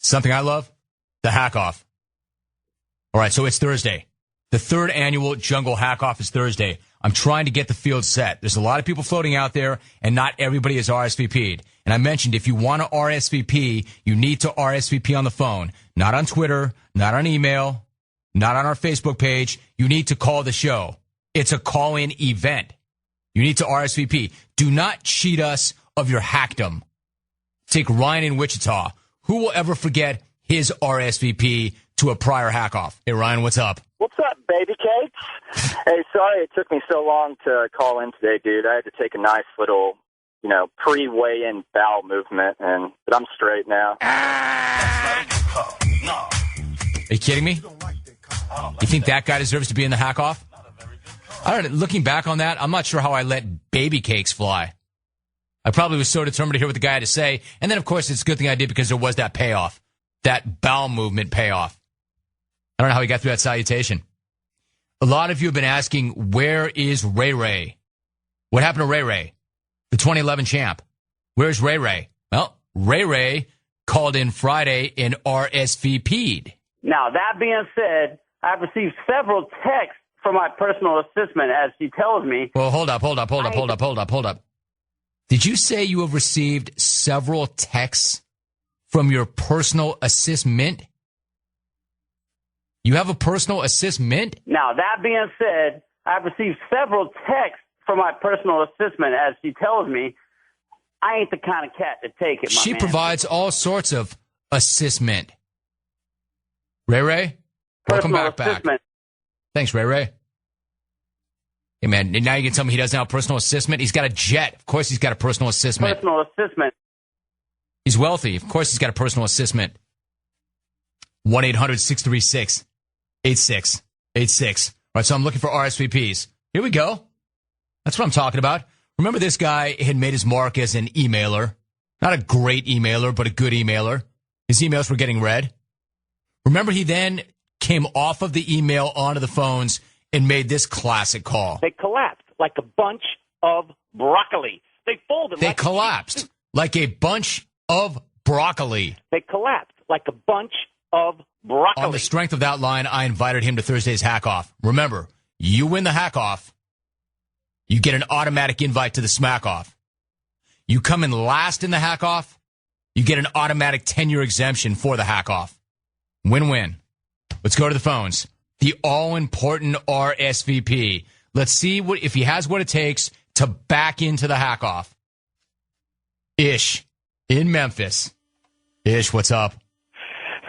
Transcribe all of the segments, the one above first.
Something I love? The hack off. All right, so it's Thursday. The third annual Jungle Hack Off is Thursday. I'm trying to get the field set. There's a lot of people floating out there, and not everybody is RSVP'd. And I mentioned if you want to RSVP, you need to RSVP on the phone, not on Twitter, not on email, not on our Facebook page. You need to call the show. It's a call-in event. You need to RSVP. Do not cheat us of your hackdom. Take Ryan in Wichita. Who will ever forget his RSVP to a prior hack off? Hey, Ryan, what's up? What's up, baby cakes? Hey, sorry it took me so long to call in today, dude. I had to take a nice little, pre-weigh-in bowel movement, but I'm straight now. Are you kidding me? You think that guy deserves to be in the hack off? I don't know. Looking back on that, I'm not sure how I let baby cakes fly. I probably was so determined to hear what the guy had to say. And then, of course, it's a good thing I did because there was that payoff, that bowel movement payoff. I don't know how he got through that salutation. A lot of you have been asking, where is Ray Ray? What happened to Ray Ray, the 2011 champ? Where's Ray Ray? Well, Ray Ray called in Friday and RSVP'd. Now, that being said, I've received several texts from my personal assistant, as she tells me. Well, hold up. Did you say you have received several texts from your personal assistant? You have a personal assistant? Now, that being said, I've received several texts from my personal assistant, as she tells me. I ain't the kind of cat to take it, She provides all sorts of assistment. Ray, welcome back. Thanks, Ray. Hey, man, now you can tell me he doesn't have a personal assistant? He's got a jet. Of course he's got a personal assistant. Personal assistant. He's wealthy. Of course he's got a personal assistant. 1-800-636-8686. All right, so I'm looking for RSVPs. Here we go. That's what I'm talking about. Remember, this guy had made his mark as an emailer. Not a great emailer, but a good emailer. His emails were getting read. Remember, he then came off of the email onto the phones and made this classic call. They collapsed like a bunch of broccoli. They folded. They collapsed like a bunch of broccoli. They collapsed like a bunch of broccoli. On the strength of that line, I invited him to Thursday's hack off. Remember, you win the hack off, you get an automatic invite to the smack off. You come in last in the hack off, you get an automatic 10-year exemption for the hack off. Win-win. Let's go to the phones. The all-important RSVP. Let's see if he has what it takes to back into the hack off. Ish in Memphis. Ish, what's up?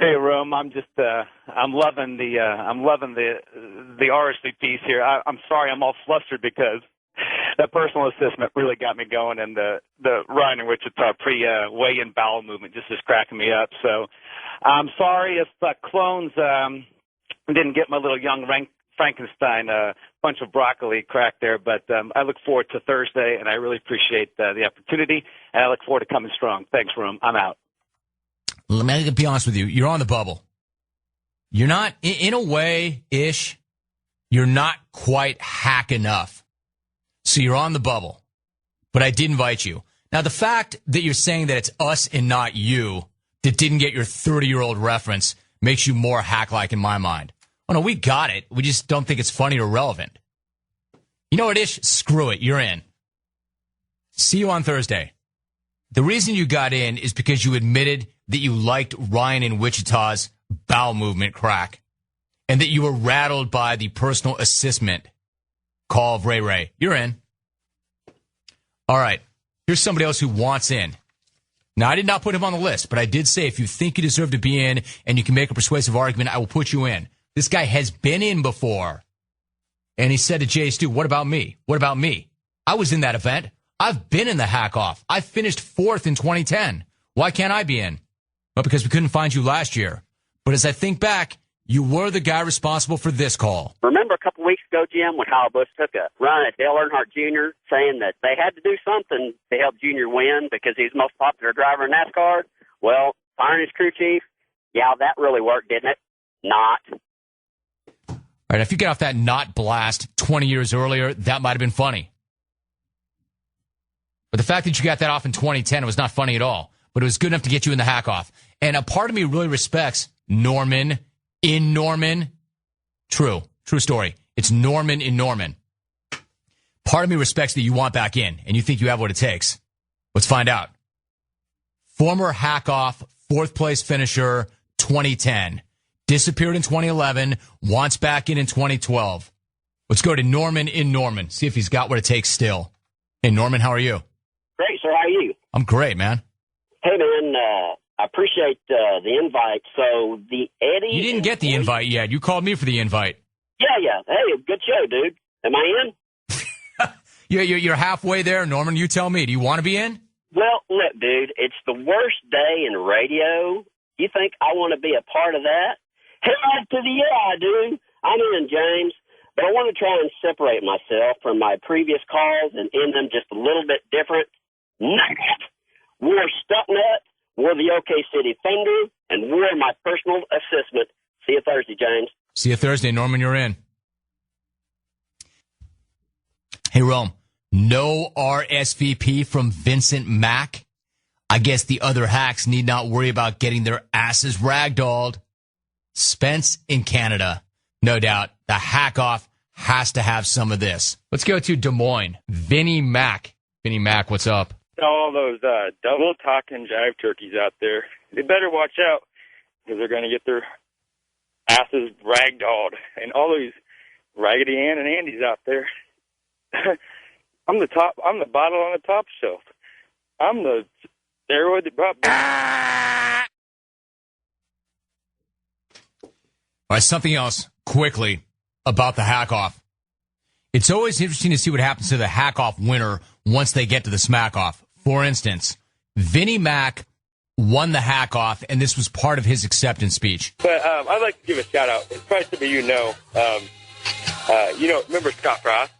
Hey, Rome. I'm loving the RSVPs here. I'm sorry, I'm all flustered because that personal assistant really got me going, and the Ryan in Wichita pre-weigh-in bowel movement just is cracking me up. So I'm sorry if clones didn't get my little young Frankenstein bunch of broccoli crack there, but I look forward to Thursday, and I really appreciate the opportunity, and I look forward to coming strong. Thanks, Rome. I'm out. Let me be honest with you. You're on the bubble. You're not, in a way, Ish, you're not quite hack enough. So you're on the bubble. But I did invite you. Now, the fact that you're saying that it's us and not you that didn't get your 30-year-old reference makes you more hack-like in my mind. Oh, no, we got it. We just don't think it's funny or relevant. You know what, Ish? Screw it. You're in. See you on Thursday. The reason you got in is because you admitted that you liked Ryan in Wichita's bowel movement crack and that you were rattled by the personal assistant call of Ray Ray. You're in. All right. Here's somebody else who wants in. Now, I did not put him on the list, but I did say if you think you deserve to be in and you can make a persuasive argument, I will put you in. This guy has been in before. And he said to Jay Stu, what about me? What about me? I was in that event. I've been in the hack off. I finished 4th in 2010. Why can't I be in? Well, because we couldn't find you last year. But as I think back, you were the guy responsible for this call. Remember a couple weeks ago, Jim, when Kyle Busch took a run at Dale Earnhardt Jr., saying that they had to do something to help Junior win because he's the most popular driver in NASCAR? Well, firing his crew chief, yeah, that really worked, didn't it? Not. All right, if you get off that not blast 20 years earlier, that might have been funny. But the fact that you got that off in 2010 was not funny at all. But it was good enough to get you in the hack off. And a part of me really respects Norman in Norman. True story. It's Norman in Norman. Part of me respects that you want back in and you think you have what it takes. Let's find out. Former hack-off, fourth place finisher, 2010. Disappeared in 2011, wants back in 2012. Let's go to Norman in Norman, see if he's got what it takes still. Hey, Norman, how are you? Great, sir. How are you? I'm great, man. Hey, man, I appreciate the invite. So the Eddie... You didn't get the invite yet. You called me for the invite. Yeah. Hey, good show, dude. Am I in? You're halfway there, Norman. You tell me. Do you want to be in? Well, look, dude, it's the worst day in radio. You think I want to be a part of that? Hell to the yeah, dude. I'm in, James. But I want to try and separate myself from my previous calls and end them just a little bit different. We're Stucknut, we're the OK City Thunder, and we're my personal assistant. See you Thursday, James. See you Thursday, Norman. You're in. Hey, Rome. No RSVP from Vincent Mack. I guess the other hacks need not worry about getting their asses ragdolled. Spence in Canada. No doubt. The hack-off has to have some of this. Let's go to Des Moines. Vinnie Mack. Vinnie Mack, what's up? All those double talking jive turkeys out there, they better watch out because they're going to get their asses ragdolled. And all these Raggedy Ann and Andy's out there. I'm the bottle on the top shelf. I'm the steroid that brought back. All right, something else quickly about the hack-off. It's always interesting to see what happens to the hack-off winner once they get to the smack-off. For instance, Vinnie Mack won the hack-off, and this was part of his acceptance speech. But I'd like to give a shout-out. It's probably some of you know. Remember Scott Frost?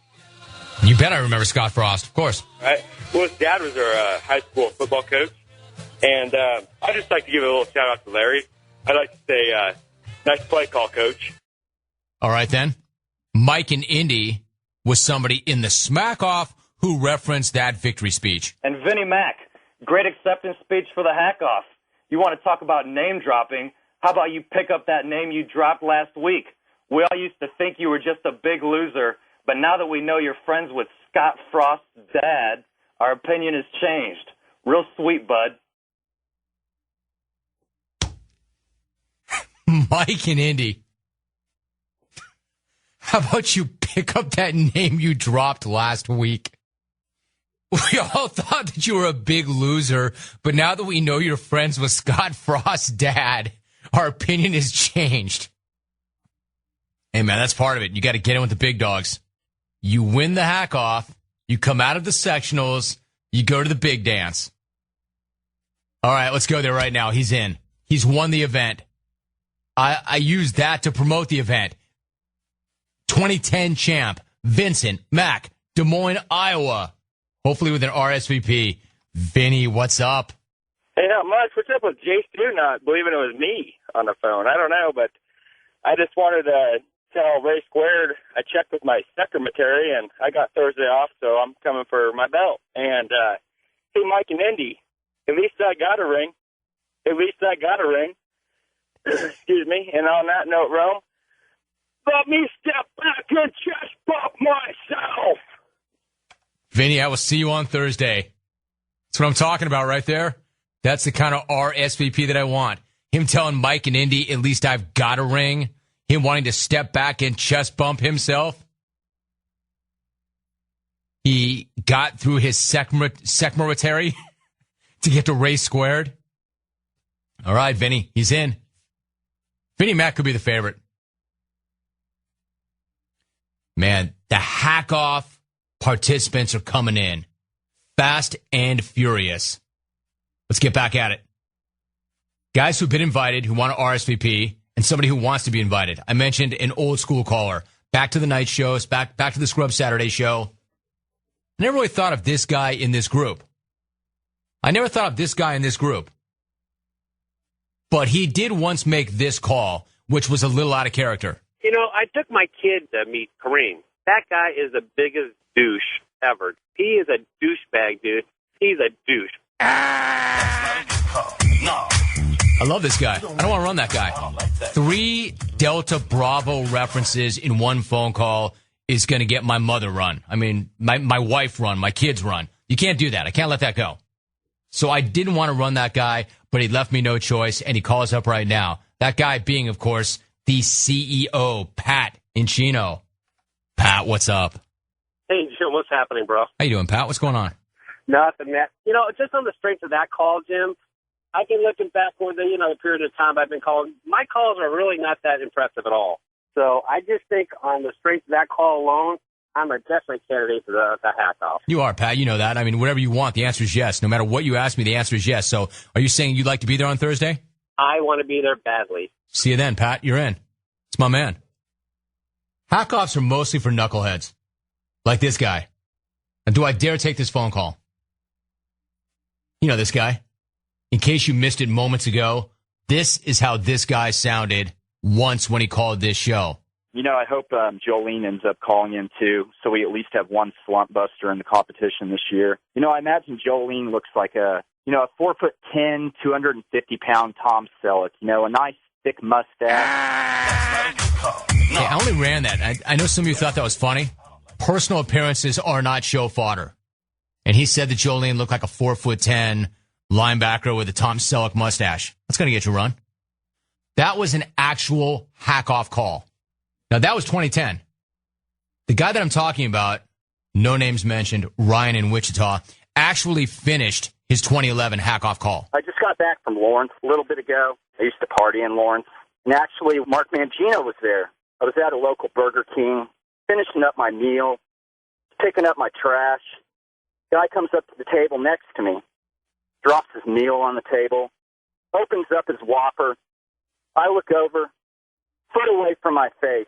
You bet I remember Scott Frost, of course. Right. Well, his dad was our high school football coach. And I'd just like to give a little shout-out to Larry. I'd like to say, nice play call, Coach. All right, then. Mike in Indy was somebody in the smack-off who referenced that victory speech. And Vinnie Mack, great acceptance speech for the hack-off. You want to talk about name-dropping? How about you pick up that name you dropped last week? We all used to think you were just a big loser, but now that we know you're friends with Scott Frost's dad, our opinion has changed. Real sweet, bud. Mike in Indy. How about you pick up that name you dropped last week? We all thought that you were a big loser, but now that we know you're friends with Scott Frost's dad, our opinion has changed. Hey, man, that's part of it. You got to get in with the big dogs. You win the hack-off, you come out of the sectionals, you go to the big dance. All right, let's go there right now. He's in. He's won the event. I used that to promote the event. 2010 champ, Vincent Mack, Des Moines, Iowa. Hopefully with an RSVP. Vinny, what's up? Hey, not much. What's up with Jace Do not believing it was me on the phone? I don't know, but I just wanted to tell Ray Squared I checked with my secretary, and I got Thursday off, so I'm coming for my belt. And, hey, Mike and Indy, at least I got a ring. Excuse me. And on that note, Rome, let me step back and chest bump myself. Vinny, I will see you on Thursday. That's what I'm talking about right there. That's the kind of RSVP that I want. Him telling Mike and Indy, at least I've got a ring. Him wanting to step back and chest bump himself. He got through his secretary to get to Ray Squared. All right, Vinny, he's in. Vinnie Mack could be the favorite. Man, the hack-off participants are coming in fast and furious. Let's get back at it. Guys who've been invited, who want to RSVP, and somebody who wants to be invited. I mentioned an old school caller. Back to the night shows, back to the Scrub Saturday show. I never really thought of this guy in this group. But he did once make this call, which was a little out of character. You know, I took my kid to meet Kareem. That guy is the biggest douche ever. He is a douchebag, dude. He's a douche. I love this guy. I don't want to run that guy. 3 Delta Bravo references in one phone call is going to get my mother run. I mean, my wife run, my kids run. You can't do that. I can't let that go. So I didn't want to run that guy, but he left me no choice, and he calls up right now. That guy being, of course, the CEO, Pat Enino. Pat, what's up? Hey, Jim, what's happening, bro? How you doing, Pat? What's going on? Nothing, man. Just on the strength of that call, Jim, I've been looking back over the period of time I've been calling. My calls are really not that impressive at all. So I just think on the strength of that call alone, I'm a definite candidate for the hack off. You are, Pat. You know that. I mean, whatever you want, the answer is yes. No matter what you ask me, the answer is yes. So are you saying you'd like to be there on Thursday? I want to be there badly. See you then, Pat. You're in. It's my man. Hack offs are mostly for knuckleheads. Like this guy. And do I dare take this phone call? You know this guy. In case you missed it moments ago, this is how this guy sounded once when he called this show. I hope Jolene ends up calling in, too, so we at least have one slump buster in the competition this year. I imagine Jolene looks like a 4'10", 250-pound Tom Selleck, a nice, thick mustache. Hey, I only ran that. I know some of you thought that was funny. Personal appearances are not show fodder. And he said that Jolene looked like a 4'10" linebacker with a Tom Selleck mustache. That's going to get you a run. That was an actual hack-off call. Now, that was 2010. The guy that I'm talking about, no names mentioned, Ryan in Wichita, actually finished his 2011 hack-off call. I just got back from Lawrence a little bit ago. I used to party in Lawrence. And actually, Mark Mangino was there. I was at a local Burger King, finishing up my meal, picking up my trash. Guy comes up to the table next to me, drops his meal on the table, opens up his Whopper. I look over, foot away from my face.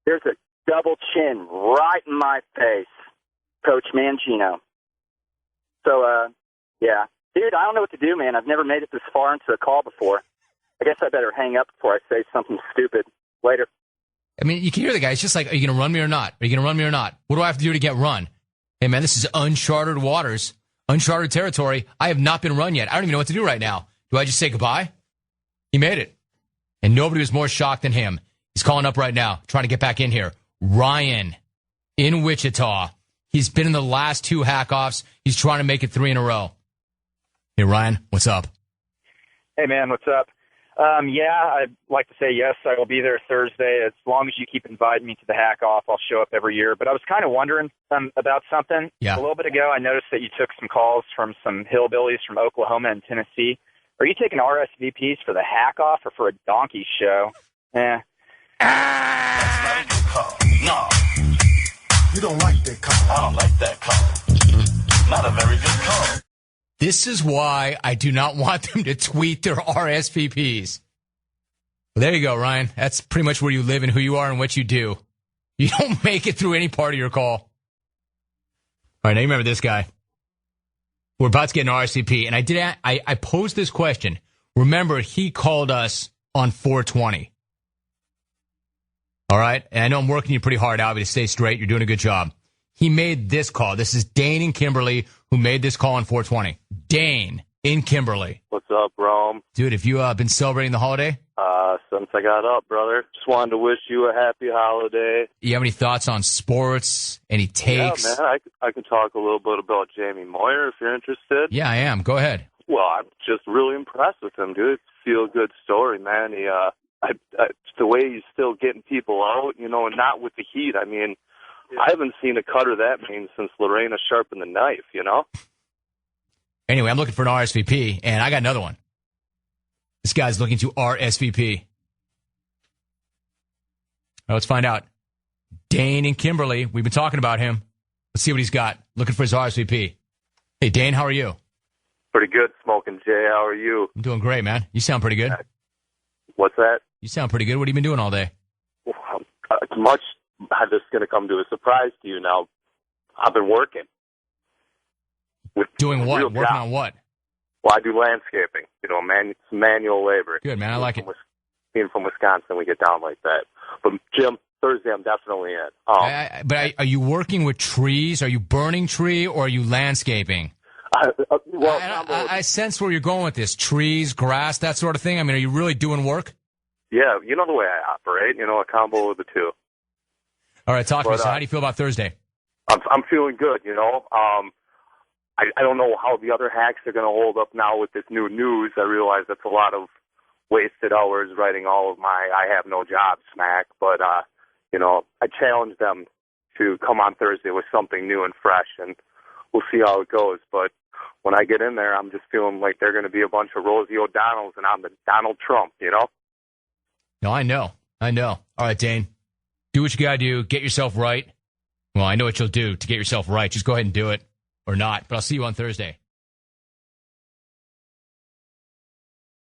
There's a double chin right in my face. Coach Mangino. So, yeah. Dude, I don't know what to do, man. I've never made it this far into a call before. I guess I better hang up before I say something stupid. Later. I mean, you can hear the guy. It's just like, are you going to run me or not? Are you going to run me or not? What do I have to do to get run? Hey, man, this is uncharted waters, uncharted territory. I have not been run yet. I don't even know what to do right now. Do I just say goodbye? He made it. And nobody was more shocked than him. He's calling up right now, trying to get back in here. Ryan in Wichita. He's been in the last 2 hack-offs. He's trying to make it 3 in a row. Hey, Ryan, what's up? Hey, man, what's up? I'd like to say yes, I will be there Thursday. As long as you keep inviting me to the hack-off, I'll show up every year. But I was kind of wondering about something. Yeah. A little bit ago, I noticed that you took some calls from some hillbillies from Oklahoma and Tennessee. Are you taking RSVPs for the hack-off or for a donkey show? No. You don't like that call. I don't like that call. Not a very good call. This is why I do not want them to tweet their RSVPs. Well, there you go, Ryan. That's pretty much where you live and who you are and what you do. You don't make it through any part of your call. All right, now you remember this guy. We're about to get an RSVP, and I posed this question. Remember, he called us on 420. All right? And I know I'm working you pretty hard, Albie, to stay straight. You're doing a good job. He made this call. This is Dane in Kimberly who made this call on 420. Dane in Kimberly. What's up, Rome? Dude, have you been celebrating the holiday? Since I got up, brother. Just wanted to wish you a happy holiday. You have any thoughts on sports? Any takes? Yeah, man. I can talk a little bit about Jamie Moyer if you're interested. Yeah, I am. Go ahead. Well, I'm just really impressed with him, dude. Feel-good story, man. He, the way he's still getting people out, and not with the heat. I mean, I haven't seen a cutter that mean since Lorena sharpened the knife, Anyway, I'm looking for an RSVP, and I got another one. This guy's looking to RSVP. All right, let's find out. Dane in Kimberly. We've been talking about him. Let's see what he's got. Looking for his RSVP. Hey, Dane, how are you? Pretty good, Smoking Jay. How are you? I'm doing great, man. You sound pretty good. What's that? You sound pretty good. What have you been doing all day? It's much. This is going to come to a surprise to you now. I've been working. Doing what? Working on what? Well, I do landscaping. Manual labor. Good, man. I like it. Being from Wisconsin, we get down like that. But, Jim, Thursday I'm definitely in. But are you working with trees? Are you burning tree or are you landscaping? I sense where you're going with this. Trees, grass, that sort of thing. I mean, are you really doing work? Yeah, you know the way I operate. You know, a combo of the two. All right, talk to me. So how do you feel about Thursday? I'm feeling good, you know. I don't know how the other hacks are going to hold up now with this new news. I realize that's a lot of wasted hours writing all of my I have no job smack. But, you know, I challenge them to come on Thursday with something new and fresh, and we'll see how it goes. But when I get in there, I'm just feeling like they're going to be a bunch of Rosie O'Donnells, and I'm the Donald Trump, you know? No, I know. All right, Dane, do what you got to do. Get yourself right. Well, I know what you'll do to get yourself right. Just go ahead and do it or not. But I'll see you on Thursday.